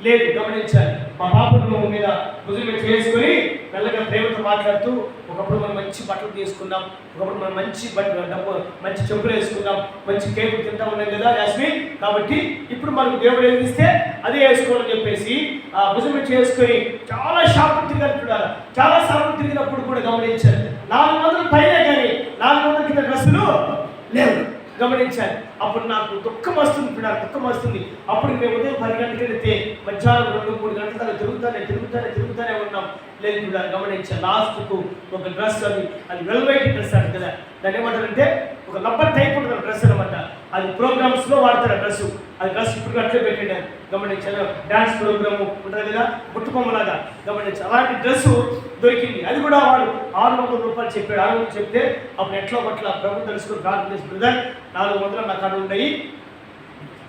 లేదు. గమనించాలి. మా పాపను మీద భుజం మీద చేసుకొని మెల్లగా ప్రేమతో మాట్లాడుతూ, ఒకప్పుడు మనం మంచి బట్టలు తీసుకున్నాం, ఒకప్పుడు మనం మంచి చెప్పులు వేసుకున్నాం, మంచి కేకు తింటా ఉన్నాం కదా యాస్మిన్, కాబట్టి ఇప్పుడు మనకు దేవుడు ఏది ఇస్తే అదే వేసుకోవాలని చెప్పేసి ఆ భుజం మీద చేసుకొని చాలా షాపులు తిరిగినట్టున్నారు. చాలా షాపులు తిరిగినప్పుడు కూడా గమనించాలి, 400 పైనే, కానీ 400 కింద డ్రెస్సులు లేవు. గమనించాలి. అప్పుడు నాకు దుఃఖం వస్తుంది. అప్పుడు మేము ఉదయం 10 గంటలకు వెళితే మధ్యాహ్నం 2-3 గంటల దాకా తిరుగుతానే ఉన్నాం. లేదు కూడా గమనించాలి. లాస్ట్కు ఒక డ్రెస్, అది వెల్వెట్ డ్రెస్ అంట కదా, దాన్ని ఏమంటారంటే ఒక రబ్బర్ టైప్ ఉంటుంది డ్రెస్ అనమాట. అది ప్రోగ్రామ్స్లో వాడతారు ఆ డ్రెస్. అది డ్రెస్ ఇప్పుడు అట్లే పెట్టిండారు. గమనించాలి. డ్యాన్స్ ప్రోగ్రాము ఉంటుంది కదా, పుట్టుకొమ్మలాగా. గమనించాలి. అలాంటి డ్రెస్సు దొరికింది. అది కూడా వాడు 600 రూపాయలు చెప్పాడు. 600 చెప్తే అప్పుడు ఎట్లా పట్ల ప్రభు తెలుసుకుని ప్రార్థన చేసి, బ్రదర్ 400 నాకు అక్కడ ఉన్నాయి,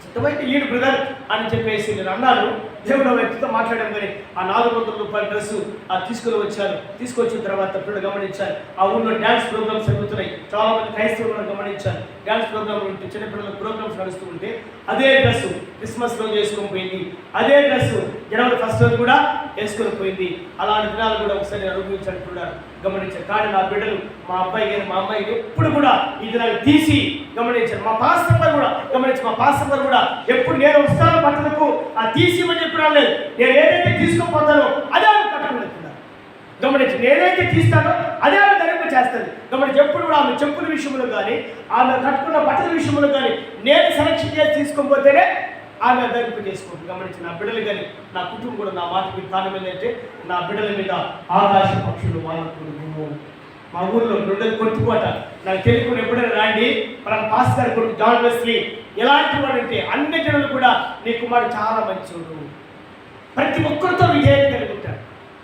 చిత్తమైతే ఈడు బ్రదర్ అని చెప్పేసి నేను అన్నాను. దేవుడు వ్యక్తితో మాట్లాడాం, కానీ ఆ 400 రూపాయల డ్రెస్సు తీసుకొచ్చిన తర్వాత పిల్లలు గమనించాలి. ఆ ఊళ్ళో డ్యాన్స్ ప్రోగ్రామ్స్ జరుగుతున్నాయి. చాలా మంది క్రైస్తవులను గమనించాలి. డ్యాన్స్ ప్రోగ్రామ్ ఉంటే చిన్నపిల్లల ప్రోగ్రామ్స్ నడుస్తూ ఉంటే అదే డ్రెస్సు క్రిస్మస్ రోజు వేసుకొని పోయింది, అదే డ్రెస్సు జనవరి 1 రోజు కూడా వేసుకొని పోయింది. అలాంటి దినాలు కూడా ఒకసారి అనుభవించాడు కూడా గమనించారు. కానీ నా బిడ్డలు, మా అబ్బాయి కానీ మా అమ్మాయి ఎప్పుడు కూడా ఈ దినాలు తీసి గమనించారు. మా పాస్టర్ గారు కూడా ఎప్పుడు నేను వస్తాను బట్టలకు ఆ తీసి అని చెప్పి రాలేదు. నేను ఏదైతే తీసుకోపోతానో అదే ఆమె కట్టుకున్నాను. గమనించి నేనైతే తీస్తానో అదే ఆమె ధరింప చేస్తుంది. గమనించి ఎప్పుడు కూడా ఆమె చెప్పుల విషయంలో కానీ, ఆమె కట్టుకున్న బట్టల విషయంలో కానీ నేను సెలక్షన్ చేసి తీసుకోకపోతేనే ఆమె ధరింప చేసుకుంటుంది. గమనించి నా బిడ్డలు కానీ, నా కుటుంబం కూడా నా మాట మీద కారణం ఏంటంటే, నా బిడ్డల మీద ఆకాశ పక్షులు వాళ్ళకు. మా ఊర్లో 2 కొట్టుకోట నాకు తెలియకుండా ఎప్పుడైనా రాండి, మన పాస్ గారి కొడుకు జాన్ వెస్లీ ఎలాంటి వాడంటే అన్ని జనులు కూడా నీ కుమారుడు చాలా మంచివాడు, ప్రతి ఒక్కరితో విధేయత కలిగి ఉంటాడు,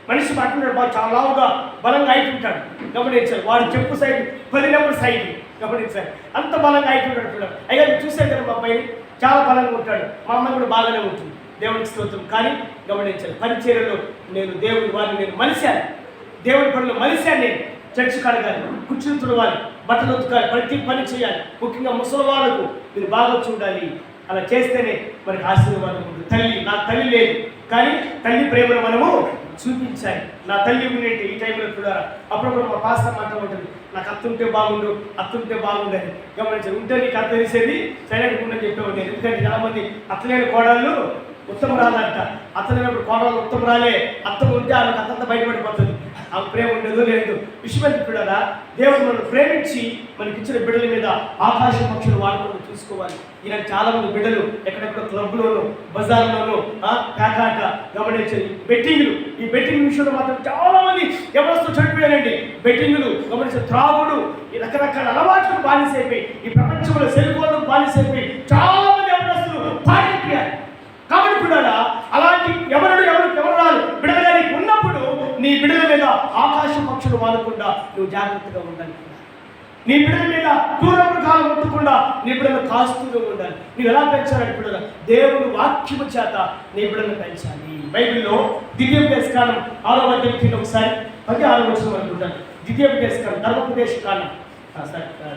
మనిషి పట్టుకుంటాడు, బాగా చాలా లావుగా బలంగా అయితుంటాడు. గమనించారు. వాడు చెప్పు సైడ్ 10 నెంబర్ సైడ్. గమనించారు. అంత బలంగా అయితుంటాడు పిల్లలు. అయ్యా చూసారు కదా, మా అబ్బాయిని చాలా బలంగా ఉంటాడు, మా అమ్మాయి కూడా బాగానే ఉంటుంది. దేవునికి స్తోత్రం. కానీ గమనించాలి, పరిచర్యలో నేను దేవుని వారిని నేను మలిశాను, దేవుని పనులు మలిశాను. నేను చర్చి కడగాలి, కుర్చీలు తుడవాలి, బట్టలు ఉతకాలి, ప్రతి పని చేయాలి. ముఖ్యంగా ముసలి వాళ్ళకు మీరు బాగా చూడాలి. అలా చేస్తేనే మనకి ఆశీర్వాదం ఉంటుంది. నాకు తల్లి లేదు, కానీ తల్లి ప్రేమను మనము చూపించాలి. నా తల్లి ఉండేటి ఈ టైంలో కూడా అప్పుడప్పుడు మా పాస్టర్ మాట ఉంటుంది, నాకు అత్తుంటే బాగుండని. గమనించాలి. ఉంటే నీకు అత్త తెలిసేది సైలెంట్ ఉండని చెప్పేవాడు నేను. ఎందుకంటే చాలామంది అత్తలేని కోడళ్ళు ఉత్తమరాలంట. అత్తలేనప్పుడు కోడళ్ళు ఉత్తమరాలే. అత్తం ఉంటే ఆమెకు అత్తంతా బయటపడిపోతుంది. ఆ ప్రేమ ఉండదు లేదు. విషయమైన బిడ్డలా, దేవుడు మనం ప్రేమించి మనకి ఇచ్చిన బిడ్డల మీద ఆకాశ పక్షులు వాడుకొని చూసుకోవాలి. ఈయన చాలా మంది బిడ్డలు ఎక్కడెక్కడ క్లబ్లోను, బజార్లోను, పేకాట, గమనించాలి బెట్టింగ్లు. ఈ బెట్టింగ్ విషయంలో మాత్రం చాలా మంది ఎవరితో చెడిపోయారండి. బెట్టింగ్లు గమనించే, త్రాగుడు, ఈ రకరకాల అలవాట్లకు బానిసైపోయి, ఈ ప్రపంచంలో సెల్ ఫోన్లకు బానిసైపోయి చాలా మంది ఎవరస్తులు పాడైపోయారు. కాబట్టి బిడ్డలా, అలాంటి ఎవరు బిడ్డలుగా నీకు ఉన్నప్పుడు నీ బిడ్డల మీద ఆకాశ పక్షులు వాడకుండా నువ్వు జాగ్రత్తగా ఉండాలి. నీ బిడ్డల మీద దూరపు కాలం ముట్టకుండా నీ బిడ్డలు కాస్తూనే ఉండాలి. నువ్వు ఎలా పెంచాలని బిడ్డలు? దేవుని వాక్యము చేత నీ బిడ్డలను పెంచాలి. బైబిల్లో ద్వితీయోపదేశకాండం 6వ అధ్యాయం ఒకసారి 16వ వచనం అనుకుంటాను. ద్వితీయోపదేశకాండం, ధర్మోపదేశ కాండం,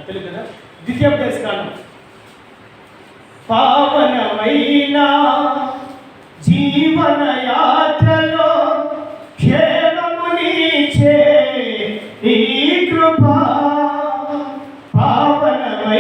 తెలుగు కదా, ద్వితీయోపదేశకాండం. పావనమైన